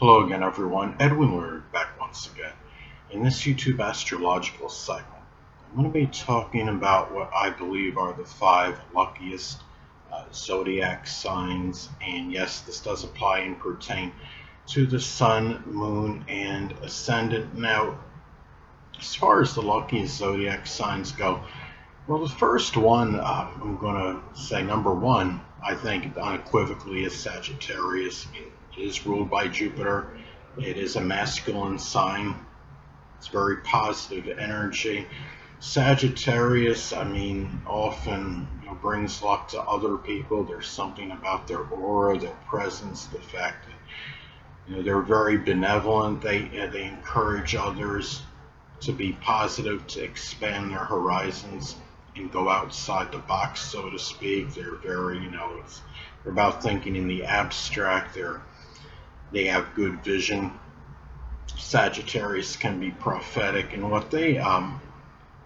Hello again, everyone. Edwin Learnard back once again. In this YouTube astrological segment, I'm going to be talking about what I believe are the five luckiest zodiac signs. And yes, this does apply and pertain to the sun, moon, and ascendant. Now, as far as the luckiest zodiac signs go, well, the first one, I'm going to say number one, I think unequivocally is Sagittarius. It is ruled by Jupiter. It is a masculine sign. It's very positive energy. Sagittarius, often brings luck to other people. There's something about their aura, their presence, the fact that they're very benevolent. They encourage others to be positive, to expand their horizons and go outside the box, so to speak. They're very, they're about thinking in the abstract. They have good vision. Sagittarius can be prophetic, and what they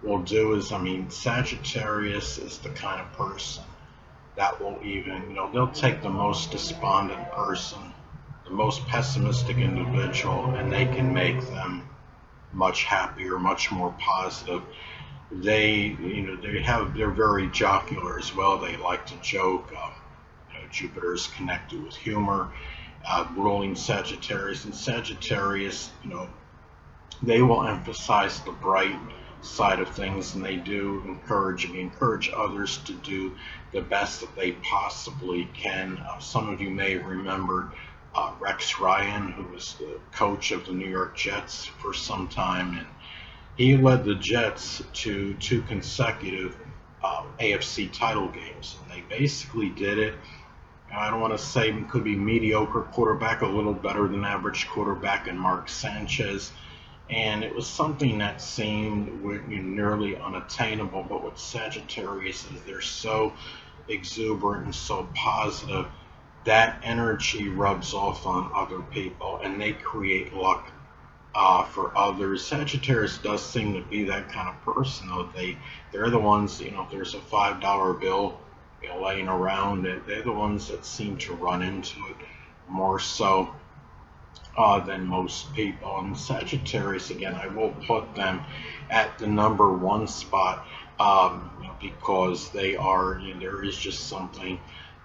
will do is, Sagittarius is the kind of person that will even, they'll take the most despondent person, the most pessimistic individual, and they can make them much happier, much more positive. They're very jocular as well. They like to joke. Jupiter is connected with humor. Ruling Sagittarius, and Sagittarius, they will emphasize the bright side of things, and they do encourage others to do the best that they possibly can. Some of you may remember Rex Ryan, who was the coach of the New York Jets for some time, and he led the Jets to two consecutive AFC title games, and they basically did it. I don't want to say he could be mediocre quarterback, a little better than average quarterback in Mark Sanchez. And it was something that seemed nearly unattainable. But with Sagittarius is they're so exuberant and so positive, that energy rubs off on other people and they create luck for others. Sagittarius does seem to be that kind of person, though. They're the ones, if there's a $5 bill laying around, they're the ones that seem to run into it more so than most people. And Sagittarius, again, I will put them at the number one spot because they are, there is just something,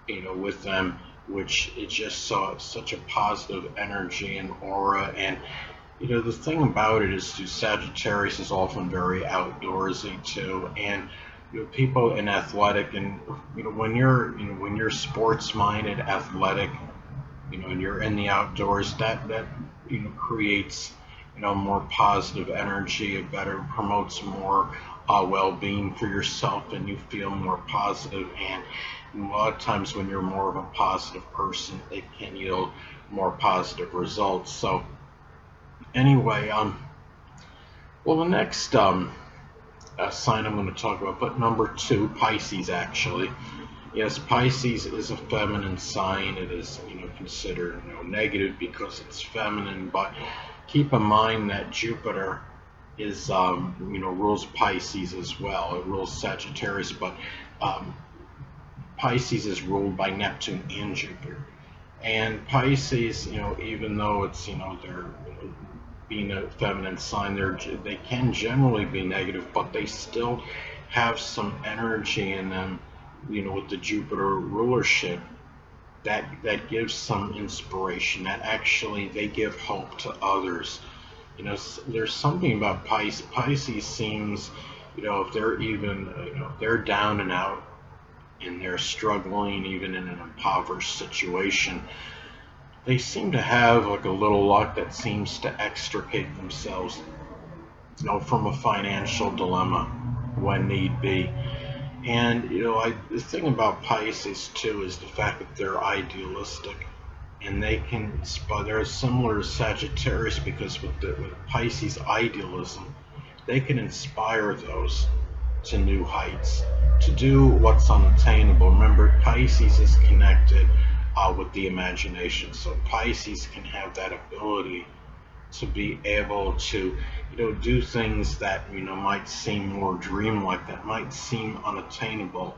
with them which is just such a positive energy and aura. And the thing about it is, Sagittarius is often very outdoorsy too, and people in athletic, and when you're sports minded, athletic, and you're in the outdoors, that creates more positive energy. It better promotes more well-being for yourself, and you feel more positive. And a lot of times when you're more of a positive person, it can yield more positive results. So anyway, well, the next sign I'm going to talk about, but number two, Pisces, actually. Yes, Pisces is a feminine sign. It is, considered, negative because it's feminine, but keep in mind that Jupiter is, rules Pisces as well. It rules Sagittarius, but Pisces is ruled by Neptune and Jupiter. And Pisces, even though it's, they're, being a feminine sign, they can generally be negative, but they still have some energy in them, with the Jupiter rulership that gives some inspiration, that actually they give hope to others. There's something about Pisces. Pisces seems, if they're even, if they're down and out and they're struggling, even in an impoverished situation, they seem to have like a little luck that seems to extricate themselves, from a financial dilemma when need be. And the thing about Pisces too is the fact that they're idealistic, and they're similar to Sagittarius because with Pisces idealism, they can inspire those to new heights, to do what's unattainable. Remember, Pisces is connected with the imagination, so Pisces can have that ability to be able to, do things that might seem more dreamlike, that might seem unattainable,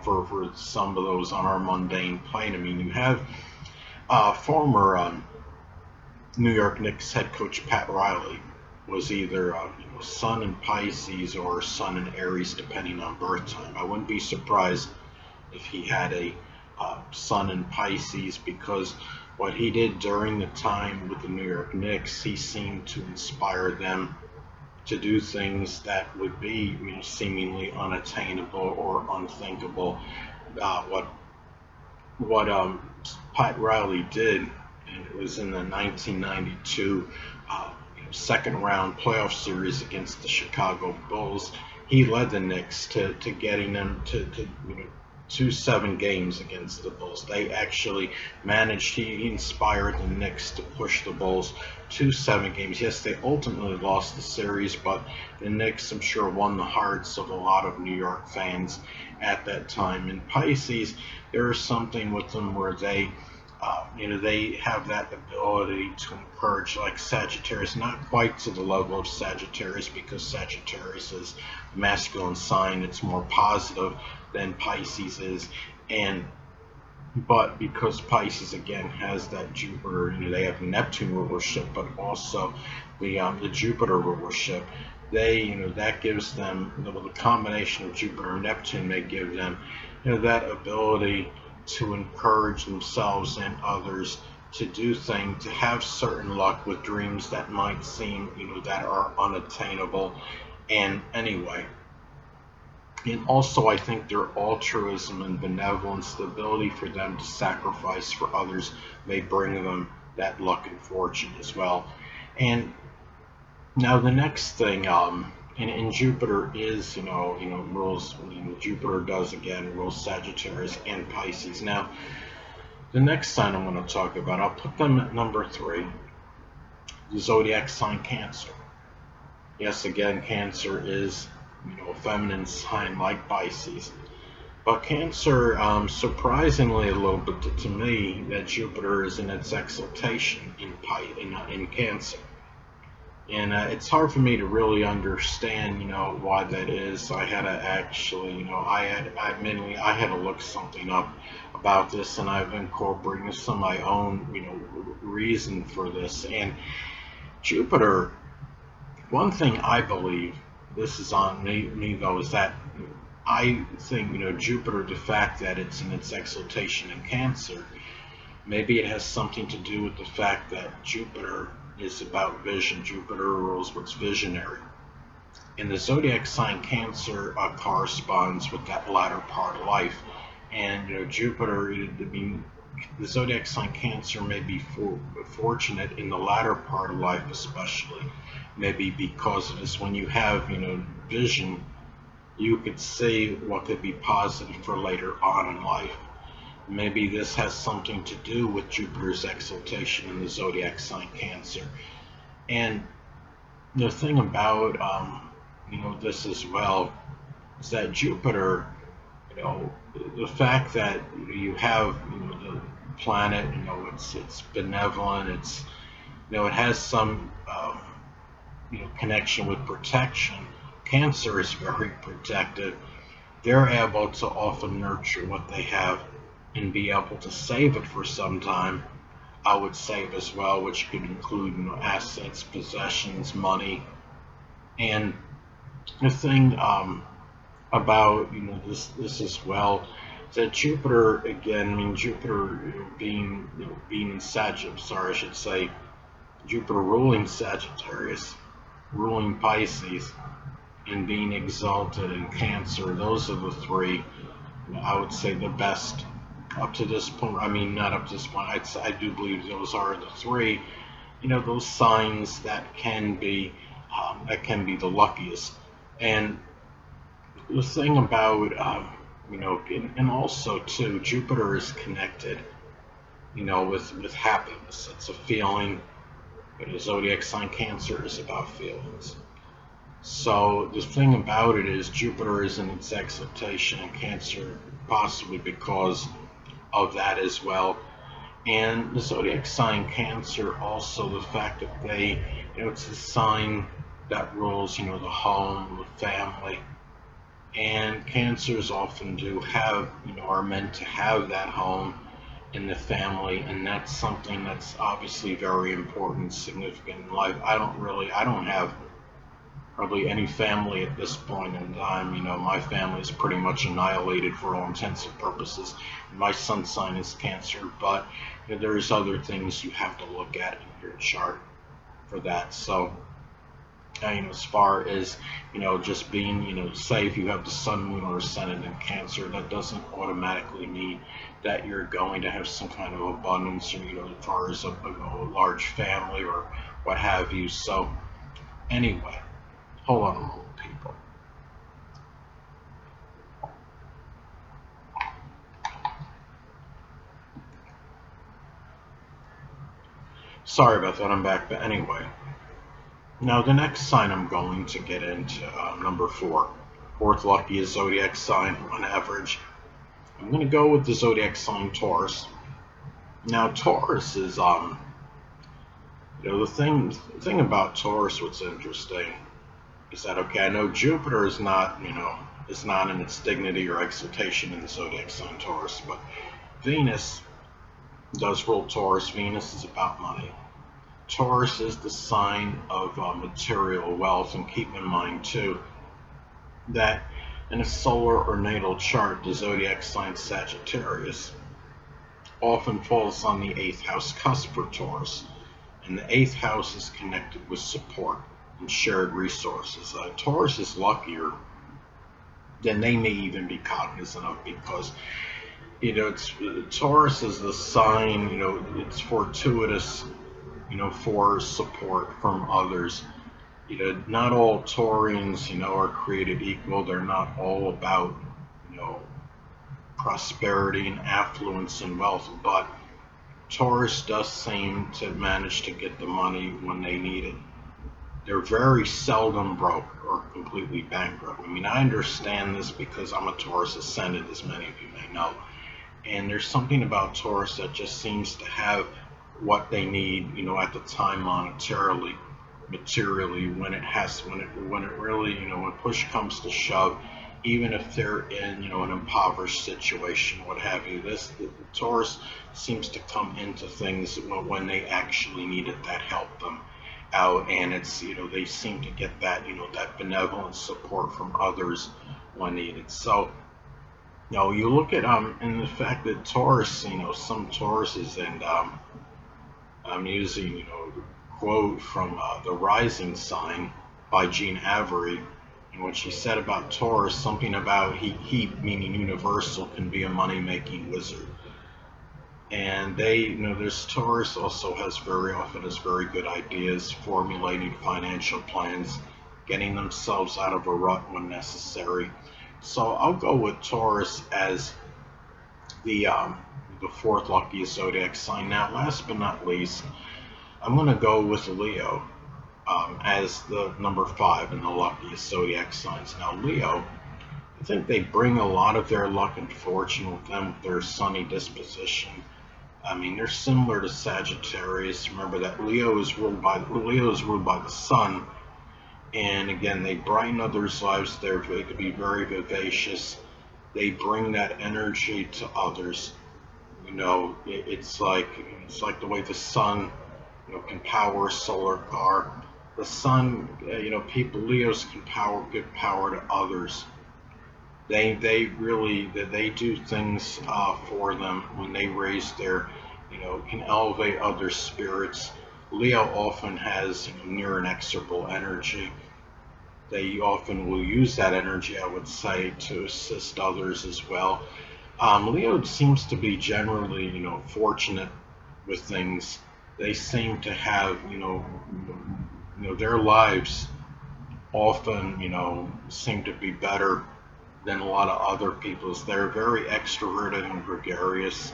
for some of those on our mundane plane. You have former New York Knicks head coach Pat Riley was either Sun in Pisces or Sun in Aries, depending on birth time. I wouldn't be surprised if he had a Sun in Pisces, because what he did during the time with the New York Knicks, he seemed to inspire them to do things that would be seemingly unattainable or unthinkable. What Pat Riley did, and it was in the 1992 second round playoff series against the Chicago Bulls. He led the Knicks to getting them to 2-7 games against the Bulls. They actually managed, he inspired the Knicks to push the Bulls 2-7 games. Yes, they ultimately lost the series, but the Knicks, I'm sure, won the hearts of a lot of New York fans at that time. In Pisces, there is something with them where they have that ability to encourage, like Sagittarius, not quite to the level of Sagittarius, because Sagittarius is a masculine sign, it's more positive than Pisces is, but because Pisces again has that Jupiter, they have Neptune rulership, but also the Jupiter rulership. That gives them the combination of Jupiter and Neptune may give them that ability to encourage themselves and others to do things, to have certain luck with dreams that might seem that are unattainable. And anyway, and also I think their altruism and benevolence, the ability for them to sacrifice for others, may bring them that luck and fortune as well. And now the next thing, and Jupiter is, rules, Jupiter does again rule Sagittarius and Pisces. Now, the next sign I'm going to talk about, I'll put them at number 3, the zodiac sign Cancer. Yes, again, Cancer is, a feminine sign like Pisces. But Cancer, surprisingly a little bit to me, that Jupiter is in its exaltation in Cancer. And it's hard for me to really understand, why that is. I had to actually, I had to look something up about this, and I've incorporated some of my own, reason for this. And Jupiter, one thing I believe, this is on me though, is that I think, Jupiter, the fact that it's in its exaltation in Cancer, maybe it has something to do with the fact that Jupiter is about vision. Jupiter rules what's visionary. And the zodiac sign Cancer corresponds with that latter part of life. And Jupiter, the zodiac sign Cancer may be fortunate in the latter part of life, especially. Maybe because of this, when you have, vision, you could see what could be positive for later on in life. Maybe this has something to do with Jupiter's exaltation in the zodiac sign Cancer. And the thing about this as well is that Jupiter, the fact that you have the planet, it's benevolent, it has some connection with protection. Cancer is very protective. They're able to often nurture what they have and be able to save it for some time. I would save as well, which could include assets, possessions, money. And the thing about this as well is that Jupiter, again, Jupiter being in Sagittarius, I should say, Jupiter ruling Sagittarius, ruling Pisces, and being exalted in Cancer. Those are the 3, I would say, the best up to this point. Not up to this point. I do believe those are the 3, those signs that can be the luckiest. And the thing about, and also too, Jupiter is connected, with happiness. It's a feeling. But the zodiac sign Cancer is about feelings. So the thing about it is Jupiter is in its exaltation in Cancer, possibly because of that as well. And the zodiac sign Cancer, also the fact that they, it's a sign that rules, the home, the family. And Cancers often do have, are meant to have that home in the family, and that's something that's obviously very important, significant in life. I don't have hardly any family at this point in time. My family is pretty much annihilated for all intents and purposes. My sun sign is Cancer, but there's other things you have to look at in your chart for that. So, as far as just being, say if you have the sun, moon, or ascendant in Cancer, that doesn't automatically mean that you're going to have some kind of abundance, or as far as a large family or what have you. So, anyway, hold on a moment, people. Sorry about that, I'm back. But anyway, now the next sign I'm going to get into, number 4, fourth luckiest zodiac sign on average. I'm going to go with the zodiac sign Taurus. Now Taurus is, the thing about Taurus, what's interesting is that, okay, I know Jupiter is not, is not in its dignity or exaltation in the zodiac sign Taurus, but Venus does rule Taurus. Venus is about money. Taurus is the sign of material wealth, and keep in mind too that in a solar or natal chart, the zodiac sign Sagittarius often falls on the 8th house cusp for Taurus, and the 8th house is connected with support and shared resources. Taurus is luckier than they may even be cognizant of, because Taurus is the sign, it's fortuitous, for support from others. Not all Taurians, are created equal. They're not all about, prosperity and affluence and wealth, but Taurus does seem to manage to get the money when they need it. They're very seldom broke or completely bankrupt. I understand this because I'm a Taurus ascendant, as many of you may know. And there's something about Taurus that just seems to have what they need, at the time materially, when it really, when push comes to shove, even if they're in, an impoverished situation, what have you. The Taurus seems to come into things when they actually need it, that help them out, and it's, they seem to get that, that benevolent support from others when needed. So, you look at and the fact that Taurus, some Tauruses, and I'm using, the quote from The Rising Sign by Jean Avery, and what she said about Taurus, something about he meaning universal, can be a money-making wizard. And they, this Taurus also has very good ideas, formulating financial plans, getting themselves out of a rut when necessary. So I'll go with Taurus as the 4th luckiest zodiac sign. Now, last but not least, I'm going to go with Leo as the number 5 in the luckiest zodiac signs. Now, Leo, I think they bring a lot of their luck and fortune with them, with their sunny disposition. They're similar to Sagittarius. Remember that Leo is ruled by the sun, and again, they brighten others' lives. They could be very vivacious. They bring that energy to others. It's like the way the sun, can power a solar car. The sun, Leos can give power to others. They do things for them when they raise their, can elevate other spirits. Leo often has near inexorable energy. They often will use that energy, I would say, to assist others as well. Leo seems to be generally, fortunate with things. They seem to have, their lives often, seem to be better than a lot of other people's. They're very extroverted and gregarious.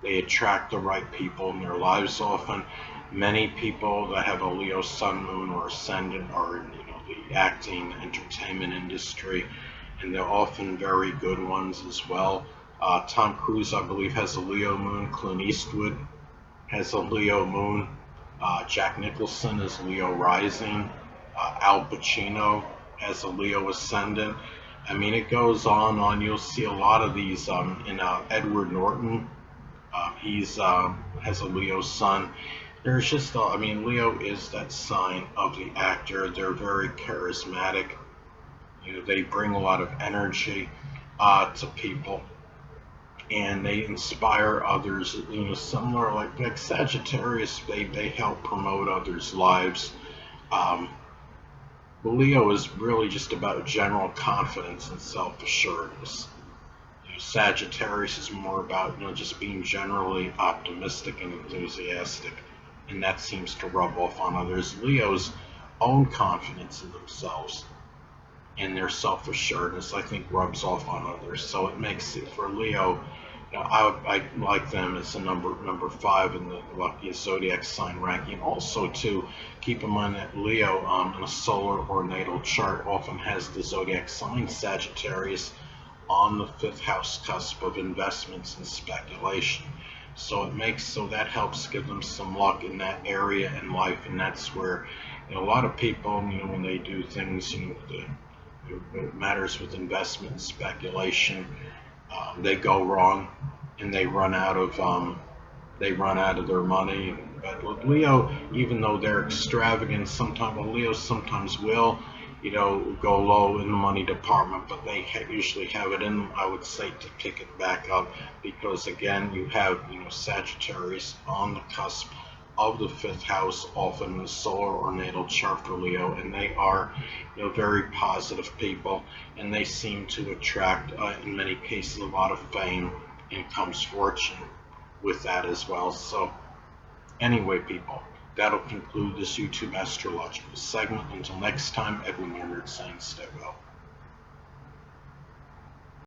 They attract the right people in their lives often. Many people that have a Leo sun, moon, or ascendant are in, the acting, entertainment industry, and they're often very good ones as well. Tom Cruise, I believe, has a Leo moon. Clint Eastwood has a Leo moon. Jack Nicholson is Leo rising. Al Pacino has a Leo ascendant. It goes on. You'll see a lot of these in Edward Norton. He's has a Leo sun. There's just, I mean, Leo is that sign of the actor. They're very charismatic. You know, they bring a lot of energy to people, and they inspire others. You know, similar like Sagittarius, they help promote others' lives. Um, Leo is really just about general confidence and self-assuredness. You know, Sagittarius is more about, you know, just being generally optimistic and enthusiastic, and that seems to rub off on others. Leo's own confidence in themselves and their self-assuredness, I think, rubs off on others. So it makes it for Leo. You know, I like them as a number 5 in the luckiest zodiac sign ranking. Also, to keep in mind that Leo, in a solar or natal chart, often has the zodiac sign Sagittarius on the 5th house cusp of investments and speculation. So it makes, so that helps give them some luck in that area in life, and that's where, you know, a lot of people, you know, when they do things, you know, it matters with investment and speculation, they go wrong and they run out of their money. But with Leo, even though they're extravagant, sometimes, well, Leo sometimes will, you know, go low in the money department, but they usually have it in them, I would say, to pick it back up, because again, you have, you know, Sagittarius on the cusp of the 5th house, often in the solar or natal chart for Leo, and they are, you know, very positive people, and they seem to attract, in many cases, a lot of fame, and comes fortune with that as well. So anyway, people, that'll conclude this YouTube astrological segment. Until next time, Edwin Learnard saying stay well.